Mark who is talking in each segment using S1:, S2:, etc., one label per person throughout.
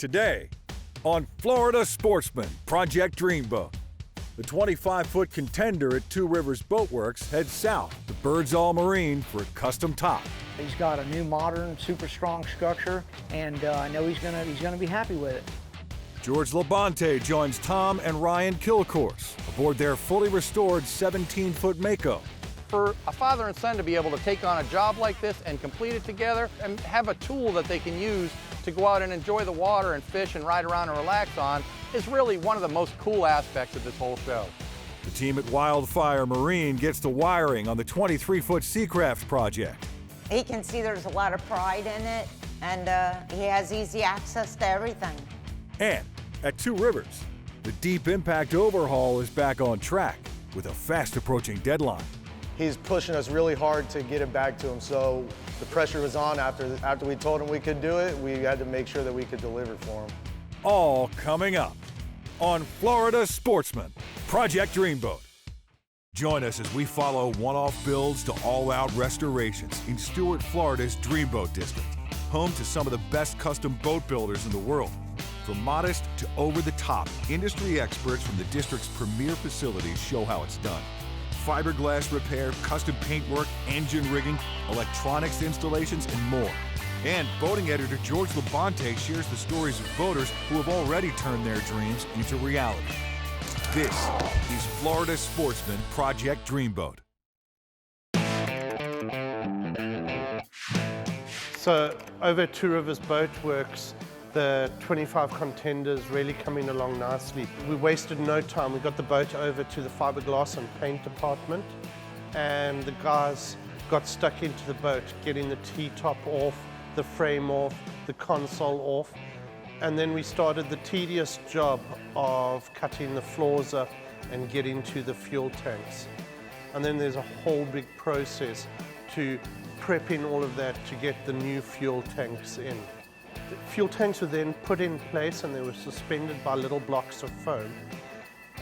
S1: Today on Florida Sportsman Project Dreamboat. The 25-foot Contender at Two Rivers Boatworks heads south to Birds All Marine for a custom top.
S2: He's got a new modern, super strong structure, and I know he's gonna be happy with it.
S1: George Labonte joins Tom and Ryan Kilcourse aboard their fully restored 17-foot mako.
S3: For a father and son to be able to take on a job like this and complete it together and have a tool that they can use to go out and enjoy the water and fish and ride around and relax on is really one of the most cool aspects of this whole show.
S1: The team at Wildfire Marine gets the wiring on the 23-foot seacraft project.
S4: He can see there's a lot of pride in it, and he has easy access to everything.
S1: And at Two Rivers, the Deep Impact overhaul is back on track with a fast approaching deadline.
S5: He's pushing us really hard to get it back to him, so the pressure was on after we told him we could do it. We had to make sure that we could deliver for him.
S1: All coming up on Florida Sportsman Project Dreamboat. Join us as we follow one-off builds to all-out restorations in Stuart, Florida's Dreamboat District, home to some of the best custom boat builders in the world. From modest to over-the-top, industry experts from the district's premier facilities show how it's done. Fiberglass repair, custom paintwork, engine rigging, electronics installations, and more. And boating editor George Labonte shares the stories of boaters who have already turned their dreams into reality. This is Florida Sportsman Project Dreamboat.
S6: So over at Two Rivers Boatworks, the 25 Contenders really coming along nicely. We wasted no time. We got the boat over to the fiberglass and paint department, and the guys got stuck into the boat, getting the T-top off, the frame off, the console off, and then we started the tedious job of cutting the floors up and getting to the fuel tanks. And then there's a whole big process to prepping all of that to get the new fuel tanks in. The fuel tanks were then put in place and they were suspended by little blocks of foam.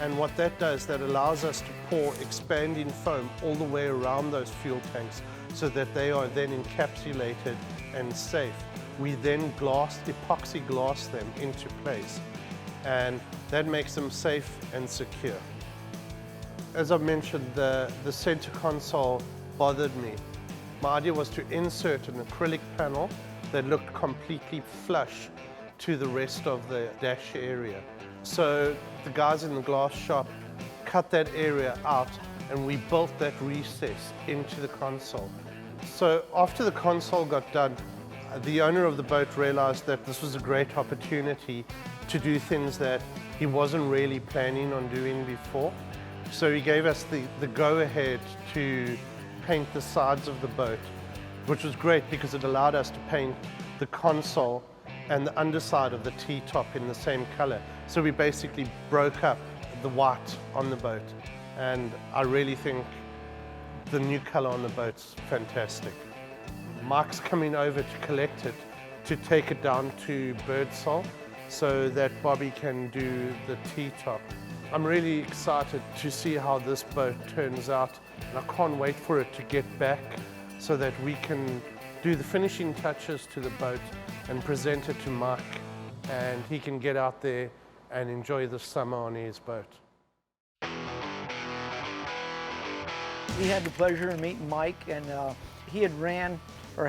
S6: And what that does, that allows us to pour expanding foam all the way around those fuel tanks so that they are then encapsulated and safe. We then epoxy glass them into place, and that makes them safe and secure. As I mentioned, the center console bothered me. My idea was to insert an acrylic panel that looked completely flush to the rest of the dash area. So the guys in the glass shop cut that area out and we built that recess into the console. So after the console got done, the owner of the boat realized that this was a great opportunity to do things that he wasn't really planning on doing before. So he gave us the go-ahead to paint the sides of the boat, which was great because it allowed us to paint the console and the underside of the T-top in the same color. So we basically broke up the white on the boat, and I really think the new color on the boat's fantastic. Mike's coming over to collect it, to take it down to Birdsall so that Bobby can do the T-top. I'm really excited to see how this boat turns out, and I can't wait for it to get back so that we can do the finishing touches to the boat and present it to Mike, and he can get out there and enjoy the summer on his boat.
S2: We had the pleasure of meeting Mike, and he had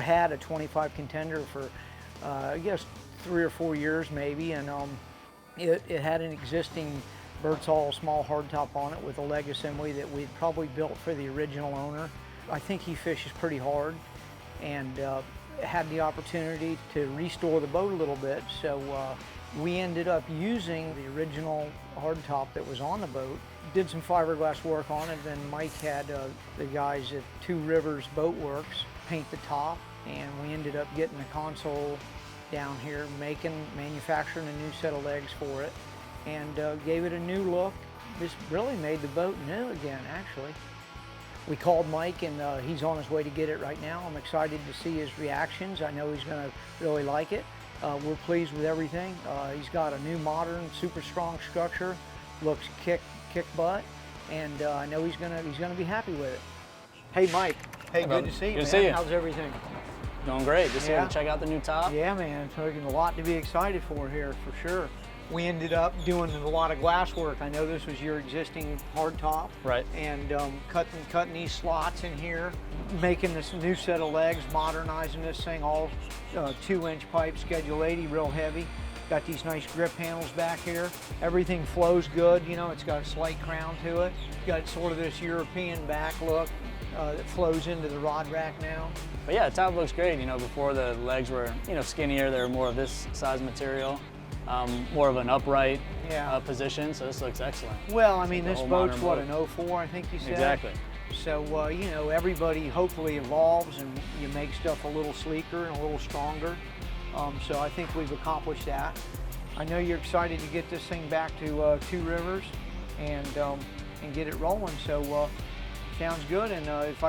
S2: had a 25 Contender for, I guess, 3 or 4 years maybe, and it had an existing Birdsall small hardtop on it with a leg assembly that we'd probably built for the original owner. I think he fishes pretty hard, and had the opportunity to restore the boat a little bit, so we ended up using the original hardtop that was on the boat, did some fiberglass work on it, then Mike had the guys at Two Rivers Boatworks paint the top, and we ended up getting the console down here, manufacturing a new set of legs for it, and gave it a new look. This really made the boat new again, actually. We called Mike, and he's on his way to get it right now. I'm excited to see his reactions. I know he's going to really like it. We're pleased with everything. He's got a new modern, super strong structure. Looks kick butt, and I know he's gonna be happy with it. Hey, Mike.
S5: Hey, good to see you,
S3: Good
S5: man.
S3: to see you.
S2: How's everything?
S7: Going great. Just here
S2: Yeah.
S7: to check out the new top.
S2: Yeah, man, there's a lot to be excited for here, for sure. We ended up doing a lot of glass work. I know this was your existing hard top.
S7: Right.
S2: And cutting these slots in here, making this new set of legs, modernizing this thing, all 2-inch pipe, Schedule 80, real heavy. Got these nice grip handles back here. Everything flows good, you know, it's got a slight crown to it. Got sort of this European back look that flows into the rod rack now.
S7: But yeah, the top looks great. You know, before the legs were, you know, skinnier, they were more of this size material, more of an upright position, so this looks excellent.
S2: Well, I mean,
S7: like
S2: this
S7: a
S2: boat's
S7: modern
S2: what,
S7: boat.
S2: an 04, I think you said?
S7: Exactly.
S2: So, you know, everybody hopefully evolves and you make stuff a little sleeker and a little stronger. So I think we've accomplished that. I know you're excited to get this thing back to Two Rivers and get it rolling. So sounds good. And if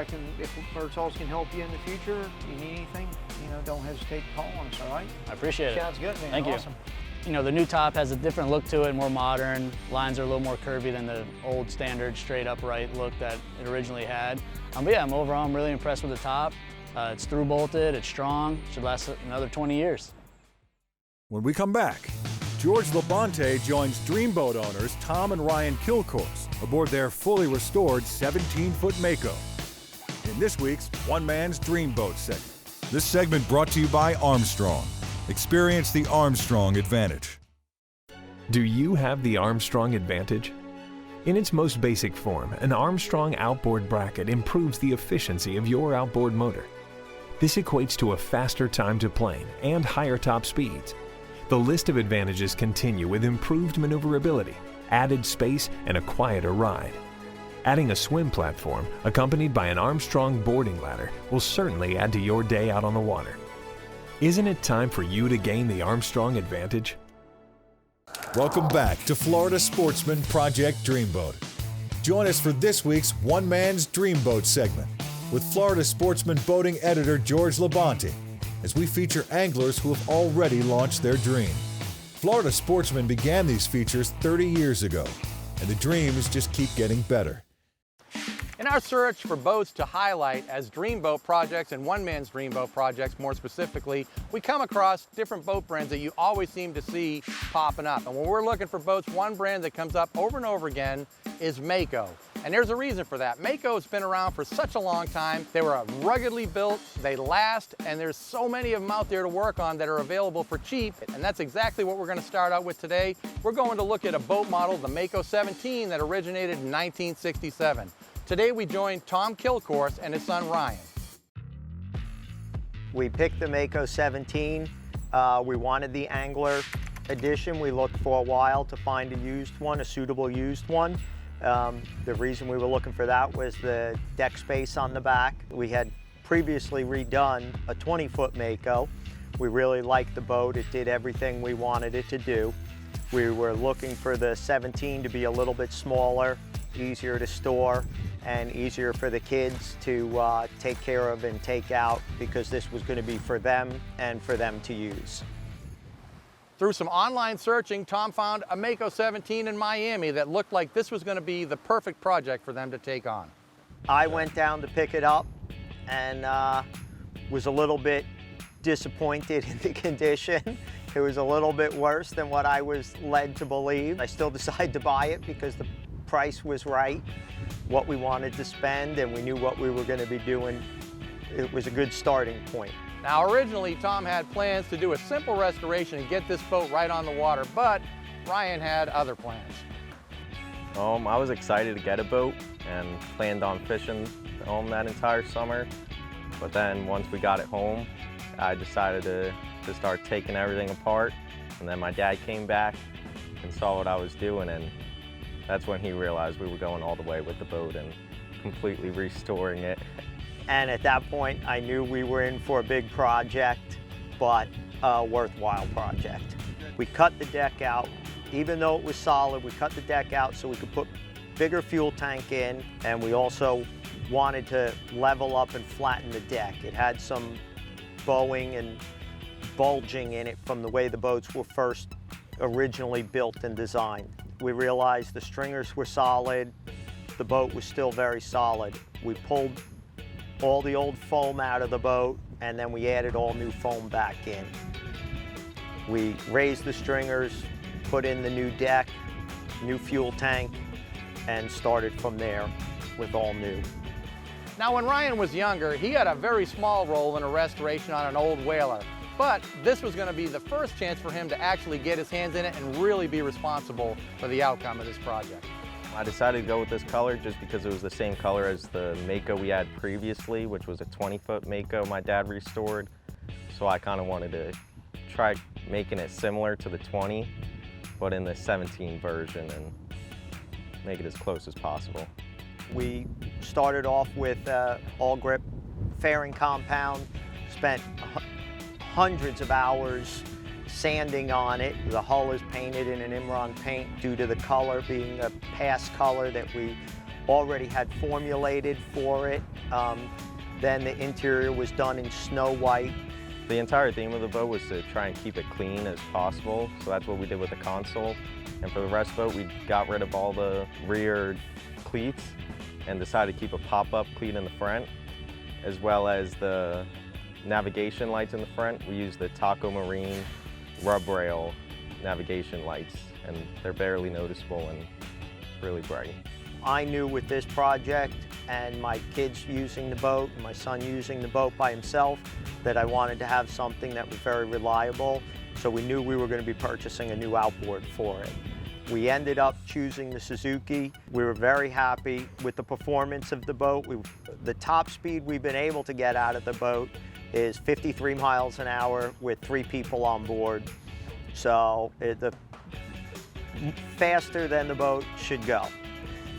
S2: Bertholds can help you in the future, you need anything, you know, don't hesitate to call on us, all right?
S7: I appreciate it.
S2: Sounds good, man.
S7: Thank you.
S2: Awesome.
S7: You know, the new top has a different look to it, more modern. Lines are a little more curvy than the old standard straight upright look that it originally had. But yeah, overall, I'm really impressed with the top. It's through bolted, it's strong, should last another 20 years.
S1: When we come back, George Labonte joins Dreamboat owners Tom and Ryan Kilcourse aboard their fully restored 17-foot mako in this week's One Man's Dreamboat segment. This segment brought to you by Armstrong. Experience the Armstrong advantage.
S8: Do you have the Armstrong advantage? In its most basic form, an Armstrong outboard bracket improves the efficiency of your outboard motor. This equates to a faster time to plane and higher top speeds. The list of advantages continue with improved maneuverability, added space, and a quieter ride. Adding a swim platform accompanied by an Armstrong boarding ladder will certainly add to your day out on the water. Isn't it time for you to gain the Armstrong advantage?
S1: Welcome back to Florida Sportsman Project Dreamboat. Join us for this week's One Man's Dreamboat segment with Florida Sportsman boating editor George Labonte as we feature anglers who have already launched their dream. Florida Sportsman began these features 30 years ago, and the dreams just keep getting better.
S3: In our search for boats to highlight as Dreamboat projects and One Man's Dreamboat projects more specifically, we come across different boat brands that you always seem to see popping up. And when we're looking for boats, one brand that comes up over and over again is Mako. And there's a reason for that. Mako has been around for such a long time. They were ruggedly built, they last, and there's so many of them out there to work on that are available for cheap. And that's exactly what we're going to start out with today. We're going to look at a boat model, the Mako 17, that originated in 1967. Today we join Tom Kilcourse and his son Ryan.
S9: We picked the Mako 17. We wanted the Angler edition. We looked for a while to find a used one, a suitable used one. The reason we were looking for that was the deck space on the back. We had previously redone a 20-foot Mako. We really liked the boat. It did everything we wanted it to do. We were looking for the 17 to be a little bit smaller, easier to store, and easier for the kids to take care of and take out, because this was going to be for them and for them to use.
S3: Through some online searching, Tom found a Mako 17 in Miami that looked like this was going to be the perfect project for them to take on.
S9: I went down to pick it up and was a little bit disappointed in the condition. It was a little bit worse than what I was led to believe. I still decided to buy it because the price was right, what we wanted to spend, and we knew what we were going to be doing. It was a good starting point.
S3: Now originally Tom had plans to do a simple restoration and get this boat right on the water, but Ryan had other plans.
S10: I was excited to get a boat and planned on fishing that entire summer. But then once we got it home, I decided to start taking everything apart. And then my dad came back and saw what I was doing, and that's when he realized we were going all the way with the boat and completely restoring it.
S9: And at that point, I knew we were in for a big project, but a worthwhile project. We cut the deck out. Even though it was solid, we cut the deck out so we could put bigger fuel tank in, and we also wanted to level up and flatten the deck. It had some bowing and bulging in it from the way the boats were first originally built and designed. We realized the stringers were solid, the boat was still very solid. We pulled all the old foam out of the boat and then we added all new foam back in. We raised the stringers, put in the new deck, new fuel tank, and started from there with all new.
S3: Now, when Ryan was younger, he had a very small role in a restoration on an old whaler. But this was going to be the first chance for him to actually get his hands in it and really be responsible for the outcome of this project.
S10: I decided to go with this color just because it was the same color as the mako we had previously, which was a 20-foot mako my dad restored. So I kind of wanted to try making it similar to the 20, but in the 17 version and make it as close as possible.
S9: We started off with all grip fairing compound, spent hundreds of hours sanding on it. The hull is painted in an Imron paint due to the color being a past color that we already had formulated for it. Then the interior was done in snow white.
S10: The entire theme of the boat was to try and keep it clean as possible, so that's what we did with the console. And for the rest boat, we got rid of all the rear cleats and decided to keep a pop-up cleat in the front, as well as the navigation lights in the front. We used the Taco Marine rub rail navigation lights, and they're barely noticeable and really bright.
S9: I knew with this project and my kids using the boat, and my son using the boat by himself, that I wanted to have something that was very reliable, so we knew we were going to be purchasing a new outboard for it. We ended up choosing the Suzuki. We were very happy with the performance of the boat. The top speed we've been able to get out of the boat is 53 miles an hour with 3 people on board. So the faster than the boat should go.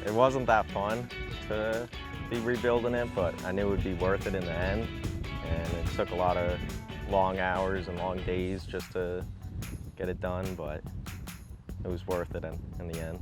S10: It wasn't that fun to be rebuilding it, but I knew it would be worth it in the end. And it took a lot of long hours and long days just to get it done, but it was worth it in the end.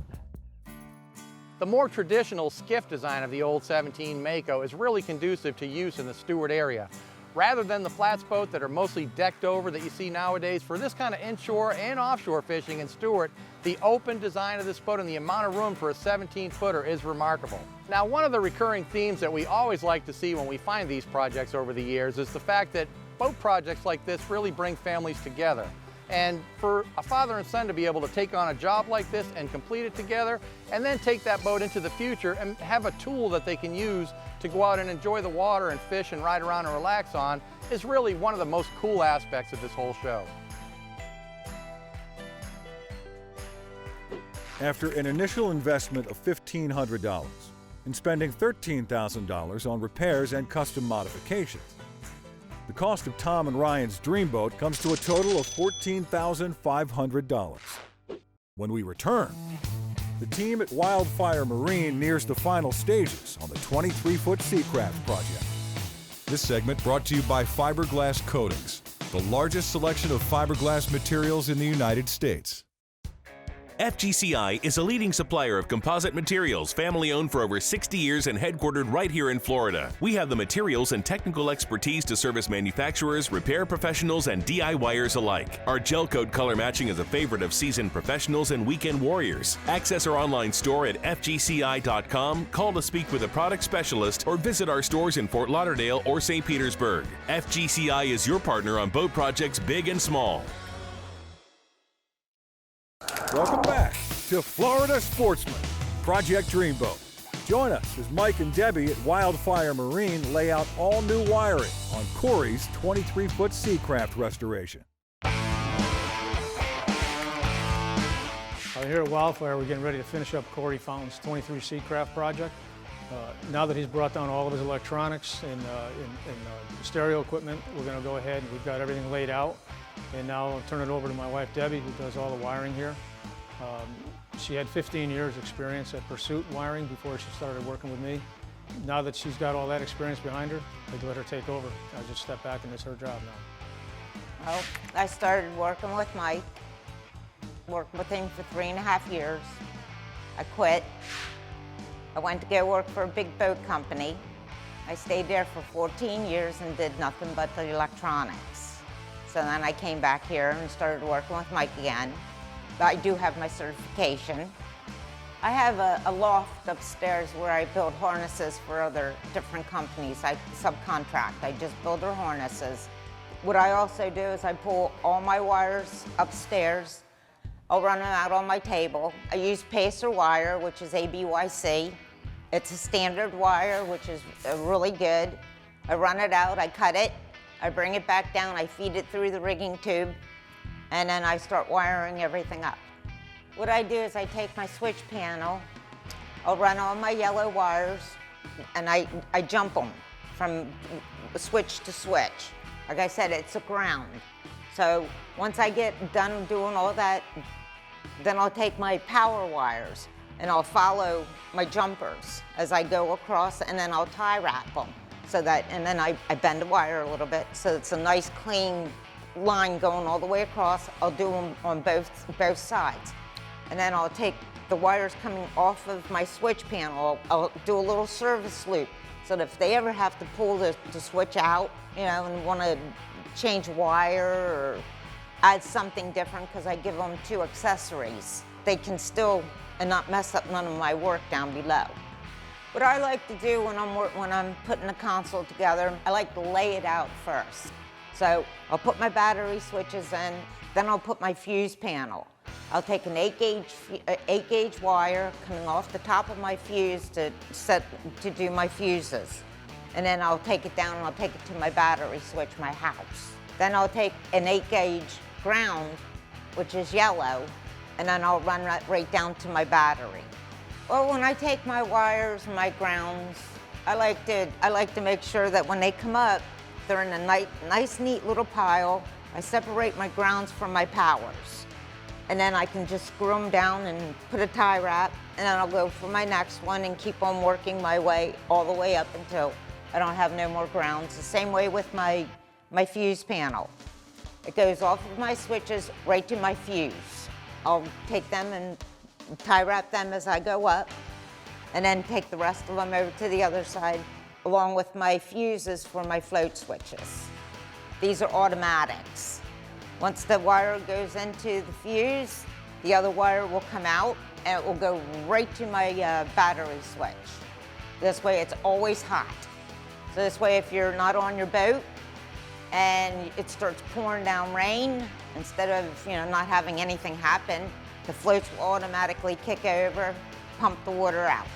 S3: The more traditional skiff design of the old 17 mako is really conducive to use in the Stewart area. Rather than the flats boat that are mostly decked over that you see nowadays, for this kind of inshore and offshore fishing in Stewart, the open design of this boat and the amount of room for a 17-footer is remarkable. Now, one of the recurring themes that we always like to see when we find these projects over the years is the fact that boat projects like this really bring families together. And for a father and son to be able to take on a job like this and complete it together, and then take that boat into the future and have a tool that they can use to go out and enjoy the water and fish and ride around and relax on, is really one of the most cool aspects of this whole show.
S1: After an initial investment of $1,500 and spending $13,000 on repairs and custom modifications, the cost of Tom and Ryan's Dreamboat comes to a total of $14,500. When we return, the team at Wildfire Marine nears the final stages on the 23-foot seacraft project. This segment brought to you by Fiberglass Coatings, the largest selection of fiberglass materials in the United States.
S11: FGCI is a leading supplier of composite materials, family-owned for over 60 years and headquartered right here in Florida. We have the materials and technical expertise to service manufacturers, repair professionals, and DIYers alike. Our gel coat color matching is a favorite of seasoned professionals and weekend warriors. Access our online store at fgci.com, call to speak with a product specialist, or visit our stores in Fort Lauderdale or St. Petersburg. FGCI is your partner on boat projects big and small.
S1: Welcome back to Florida Sportsman, Project Dreamboat. Join us as Mike and Debbie at Wildfire Marine lay out all new wiring on Corey's 23-foot seacraft restoration.
S12: Here at Wildfire, we're getting ready to finish up Corey Fountain's 23 seacraft project. Now that he's brought down all of his electronics and stereo equipment, we're going to go ahead and we've got everything laid out. And now I'll turn it over to my wife, Debbie, who does all the wiring here. She had 15 years experience at Pursuit wiring before she started working with me. Now that she's got all that experience behind her, I'd let her take over. I just step back and it's her job now.
S4: Well, I started working with Mike. Worked with him for 3.5 years. I quit. I went to go work for a big boat company. I stayed there for 14 years and did nothing but the electronics. So then I came back here and started working with Mike again. I do have my certification. I have a loft upstairs where I build harnesses for other different companies. I subcontract. I just build their harnesses. What I also do is I pull all my wires upstairs. I'll run them out on my table. I use Pacer wire, which is ABYC. It's a standard wire, which is really good. I run it out, I cut it, I bring it back down, I feed it through the rigging tube, and then I start wiring everything up. What I do is I take my switch panel, I'll run all my yellow wires, and I jump them from switch to switch. Like I said, it's a ground. So once I get done doing all that, then I'll take my power wires and I'll follow my jumpers as I go across, and then I'll tie wrap them. And then I bend the wire a little bit so it's a nice clean line going all the way across. I'll do them on both sides. And then I'll take the wires coming off of my switch panel, I'll do a little service loop so that if they ever have to pull the switch out, you know, and want to change wire or add something different, because I give them 2 accessories, they can still and not mess up none of my work down below. What I like to do when I'm putting the console together, I like to lay it out first. So I'll put my battery switches in, then I'll put my fuse panel. I'll take an 8 gauge wire coming off the top of my fuse to do my fuses. And then I'll take it down and I'll take it to my battery switch, my house. Then I'll take an 8 gauge ground, which is yellow, and then I'll run that right down to my battery. Well, when I take my wires and my grounds, I like to make sure that when they come up, they're in a nice, neat little pile. I separate my grounds from my powers. And then I can just screw them down and put a tie wrap, and then I'll go for my next one and keep on working my way all the way up until I don't have no more grounds. The same way with my fuse panel. It goes off of my switches right to my fuse. I'll take them and tie wrap them as I go up, and then take the rest of them over to the other side, along with my fuses for my float switches. These are automatics. Once the wire goes into the fuse, the other wire will come out and it will go right to my battery switch. This way it's always hot. So this way, if you're not on your boat and it starts pouring down rain, instead of not having anything happen, the floats will automatically kick over, pump the water out.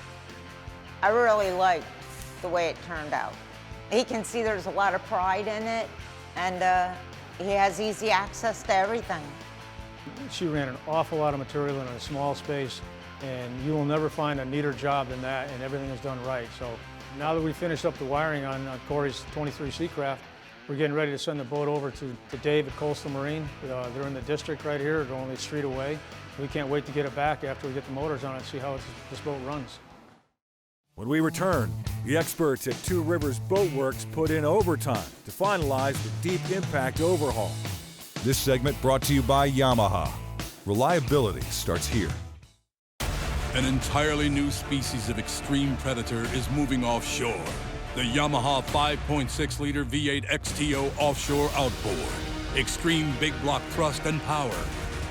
S4: I really liked the way it turned out. He can see there's a lot of pride in it, and he has easy access to everything.
S12: She ran an awful lot of material in a small space, and you will never find a neater job than that, and everything is done right. So now that we finished up the wiring on Corey's 23 Seacraft, we're getting ready to send the boat over to Dave at Coastal Marine. They're in the district right here, they're only a street away. We can't wait to get it back after we get the motors on it and see how this boat runs.
S1: When we return, the experts at Two Rivers Boat Works put in overtime to finalize the deep impact overhaul. This segment brought to you by Yamaha. Reliability starts here.
S13: An entirely new species of extreme predator is moving offshore. The Yamaha 5.6-liter V8 XTO offshore outboard. Extreme big block thrust and power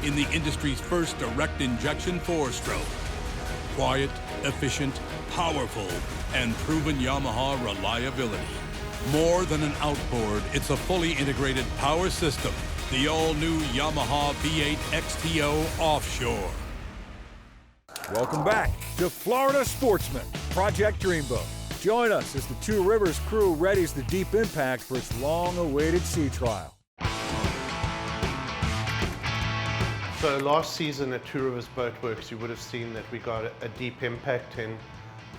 S13: in the industry's first direct injection 4-stroke. Quiet, efficient, powerful, and proven Yamaha reliability. More than an outboard, it's a fully integrated power system. The all-new Yamaha V8 XTO offshore.
S1: Welcome back to Florida Sportsman, Project Dreamboat. Join us as the Two Rivers crew readies the deep impact for its long-awaited sea trial.
S6: So last season at Two Rivers Boat Works, you would have seen that we got a deep impact in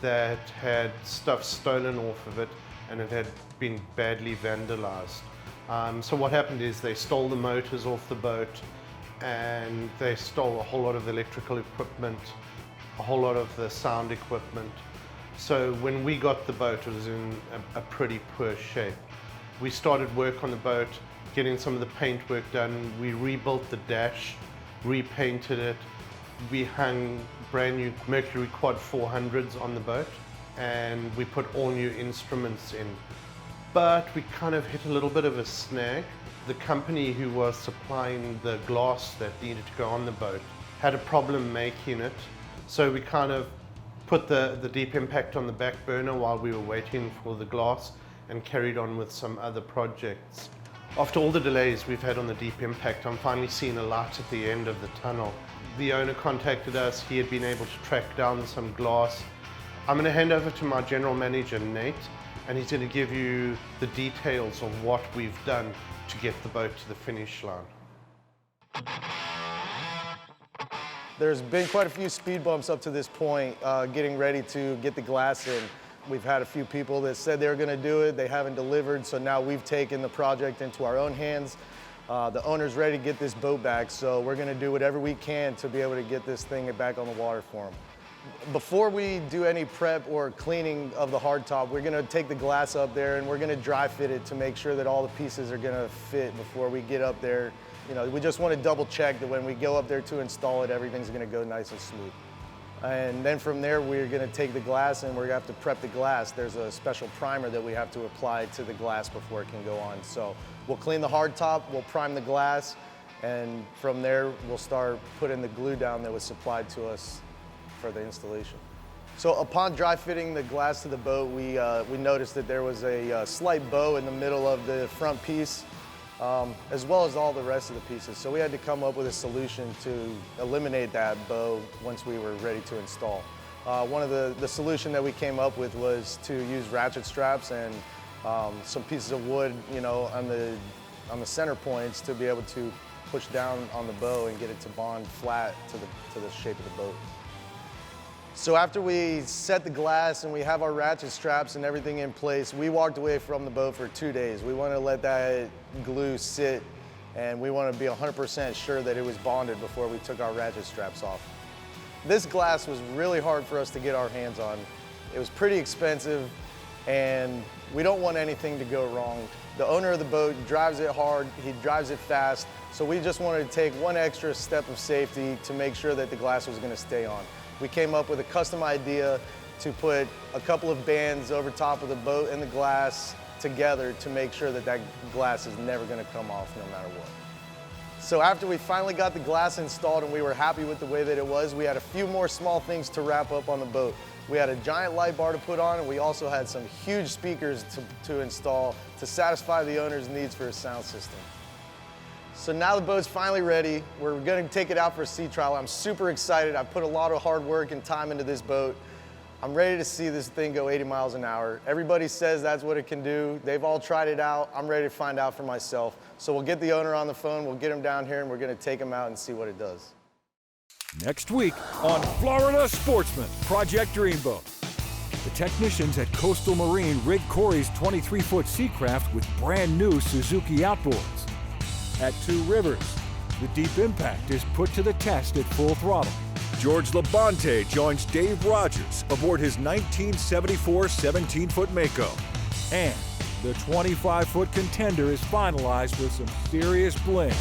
S6: that had stuff stolen off of it, and it had been badly vandalized. So what happened is they stole the motors off the boat, and they stole a whole lot of the electrical equipment, a whole lot of the sound equipment. So when we got the boat, it was in a pretty poor shape. We started work on the boat, getting some of the paint work done. We rebuilt the dash, repainted it. We hung brand new Mercury Quad 400s on the boat, and we put all new instruments in. But we kind of hit a little bit of a snag. The company who was supplying the glass that needed to go on the boat had a problem making it. So we kind of put the deep impact on the back burner while we were waiting for the glass and carried on with some other projects. After all the delays we've had on the deep impact, I'm finally seeing a light at the end of the tunnel. The owner contacted us. He had been able to track down some glass. I'm going to hand over to my general manager, Nate, and he's going to give you the details of what we've done to get the boat to the finish line.
S5: There's been quite a few speed bumps up to this point, getting ready to get the glass in. We've had a few people that said they were going to do it, they haven't delivered, so now we've taken the project into our own hands. The owner's ready to get this boat back, so we're going to do whatever we can to be able to get this thing back on the water for him. Before we do any prep or cleaning of the hardtop, we're going to take the glass up there and we're going to dry fit it to make sure that all the pieces are going to fit before we get up there. You know, we just want to double check that when we go up there to install it, everything's going to go nice and smooth. And then from there, we're going to take the glass and we're going to have to prep the glass. There's a special primer that we have to apply to the glass before it can go on. So we'll clean the hardtop, we'll prime the glass, and from there, we'll start putting the glue down that was supplied to us for the installation. So upon dry fitting the glass to the boat, we noticed that there was a slight bow in the middle of the front piece, as well as all the rest of the pieces. So we had to come up with a solution to eliminate that bow once we were ready to install. One of the solution that we came up with was to use ratchet straps and some pieces of wood, you know, on the center points to be able to push down on the bow and get it to bond flat to the shape of the boat. So after we set the glass and we have our ratchet straps and everything in place, we walked away from the boat for 2 days. We want to let that glue sit and we want to be 100% sure that it was bonded before we took our ratchet straps off. This glass was really hard for us to get our hands on. It was pretty expensive and we don't want anything to go wrong. The owner of the boat drives it hard, he drives it fast, so we just wanted to take one extra step of safety to make sure that the glass was going to stay on. We came up with a custom idea to put a couple of bands over top of the boat and the glass together to make sure that that glass is never going to come off no matter what. So after we finally got the glass installed and we were happy with the way that it was, we had a few more small things to wrap up on the boat. We had a giant light bar to put on and we also had some huge speakers to install to satisfy the owner's needs for a sound system. So now the boat's finally ready. We're going to take it out for a sea trial. I'm super excited. I've put a lot of hard work and time into this boat. I'm ready to see this thing go 80 miles an hour. Everybody says that's what it can do. They've all tried it out. I'm ready to find out for myself. So we'll get the owner on the phone, we'll get him down here, and we're going to take him out and see what it does.
S1: Next week on Florida Sportsman, Project Dreamboat. The technicians at Coastal Marine rig Corey's 23-foot Seacraft with brand new Suzuki outboards. At Two Rivers, the deep impact is put to the test at full throttle. George Labonte joins Dave Rogers aboard his 1974 17-foot Mako. And the 25-foot Contender is finalized with some serious bling.